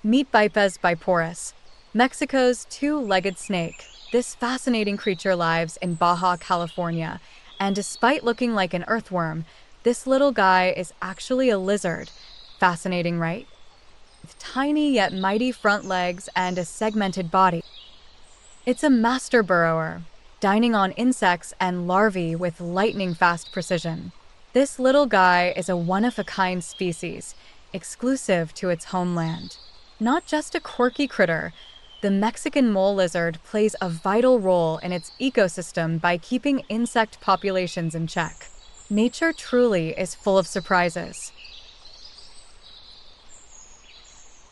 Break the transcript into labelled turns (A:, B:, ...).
A: Meet Bipes biporus, Mexico's two-legged snake. This fascinating creature lives in Baja California, and despite looking like an earthworm, this little guy is actually a lizard. Fascinating, right? With tiny yet mighty front legs and a segmented body. It's a master burrower, dining on insects and larvae with lightning-fast precision. This little guy is a one-of-a-kind species, exclusive to its homeland. Not just a quirky critter, the Mexican mole lizard plays a vital role in its ecosystem by keeping insect populations in check. Nature truly is full of surprises.